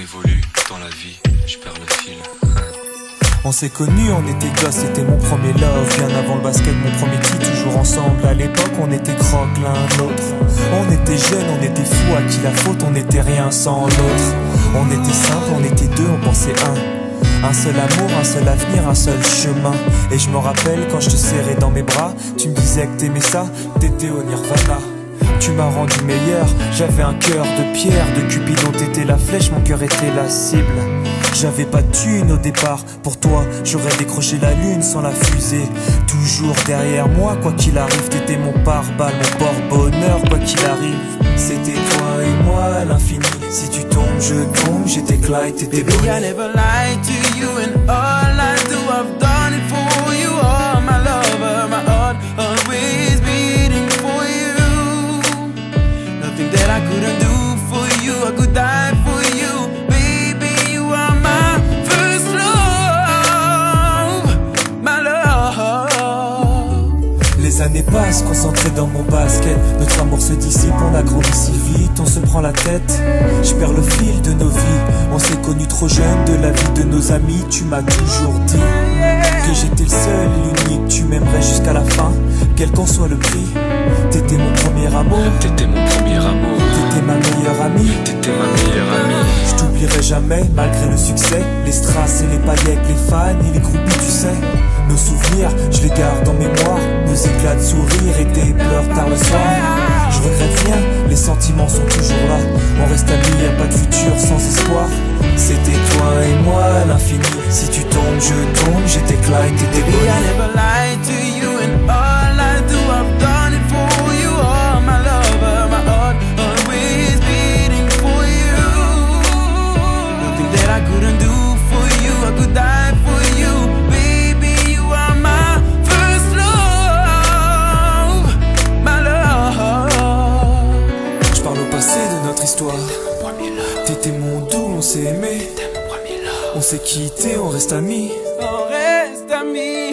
évolue dans la vie, je perds le fil. On s'est connus, on était gosses, c'était mon premier love. Bien avant le basket, mon premier titre, toujours ensemble. À l'époque, on était croque l'un l'autre. On était jeunes, on était fous, à qui la faute, on n'était rien sans l'autre. On était simple, on était deux, on pensait un seul amour, un seul avenir, un seul chemin. Et je me rappelle quand je te serrais dans mes bras, tu me disais que t'aimais ça, t'étais au Nirvana. Tu m'as rendu meilleur, j'avais un cœur de pierre. De Cupidon t'étais la flèche, mon cœur était la cible. J'avais pas de thune au départ, pour toi j'aurais décroché la lune sans la fusée. Toujours derrière moi, quoi qu'il arrive, t'étais mon pare-balles, mon porte-bonheur, quoi qu'il arrive. C'était toi et moi à l'infini. Si tu tombes, je tombe, j'étais Clyde, t'étais Bonnie. Baby, I never lied to you, and all I do, I've done it for you. Oh, my lover, my heart always beating for you. Nothing that I couldn't do for you, I could die for you. Baby, you are my first love, my love. Les années passent, concentrées dans mon basket. Notre amour se dissipe, on a grandi si vite, on se prend la tête. Je perds le fil de nos vies. On s'est connus trop jeunes, de la vie de nos amis. Tu m'as toujours dit que j'étais le seul et l'unique. Tu m'aimerais jusqu'à la fin, quel qu'en soit le prix. T'étais mon premier amour, T'étais mon premier amour, t'étais ma meilleure amie. t'étais ma meilleure amie. Je t'oublierai jamais, malgré le succès. Les strass et les paillettes, les fans et les groupies, tu sais. Nos souvenirs, je les garde en mémoire. Nos éclats de sourire et tes pleurs tard le soir. Je regrette rien, les sentiments sont toujours là. On reste amis, y'a pas de futur sans espoir. C'était toi et moi à l'infini. Si tu tombes, je tombe, j'étais Clyde, t'étais Baby, I Bonnie. never lied to you, and all I do, I've done it for you. Oh, my lover, my heart always beating for you. Nothing that I couldn't do for you, I could die for you. Baby, you are my first love, my love. Je parle au passé de notre histoire. T'étais mon doux, on s'est aimé. On s'est quitté, on reste amis. On reste amis.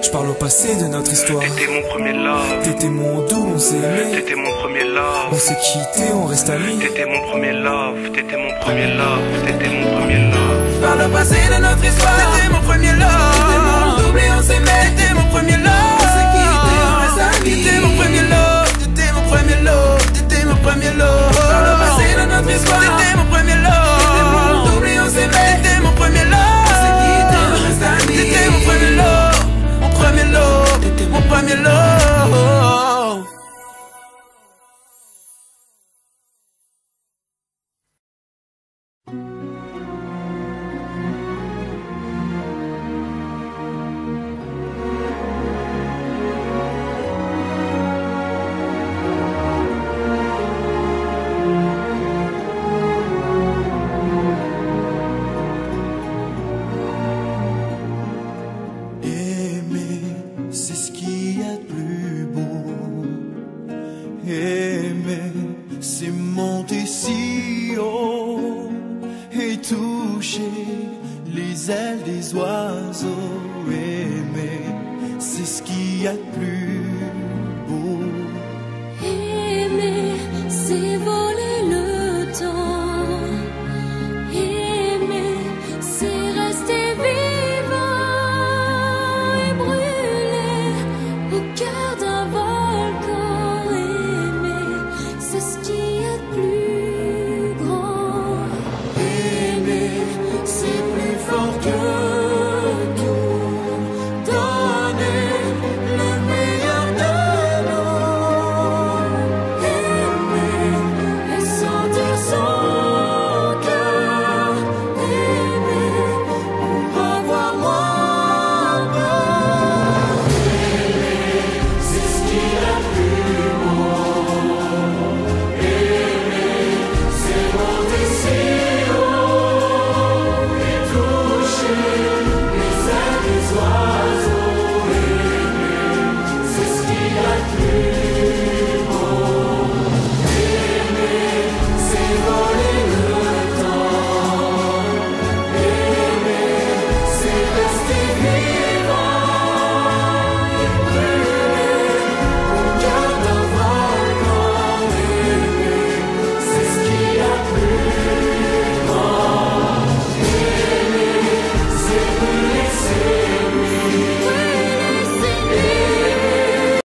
Je parle au passé de notre histoire. T'étais mon premier love, T'étais mon doux, on s'est aimé. t'étais mon premier On love, s'est quitté, on reste amis. t'étais mon premier love, t'étais mon premier love, t'étais mon premier love. Par le passé de notre histoire, t'étais mon premier love. T'étais mon double et on s'aimait. T'étais mon premier love. On s'est quitté, on reste amis. T'étais mon premier love. T'étais mon premier love. T'étais mon premier love. Par le passé de notre histoire, t'étais mon premier love. T'étais mon double et on s'aimait. T'étais mon premier love. On s'est quitté, on reste amis. T'étais mon premier love. Mon premier love. T'étais mon premier love. Aimer, c'est ce qu'il y a de plus beau. Aimer, c'est monter si haut et toucher les ailes des oiseaux.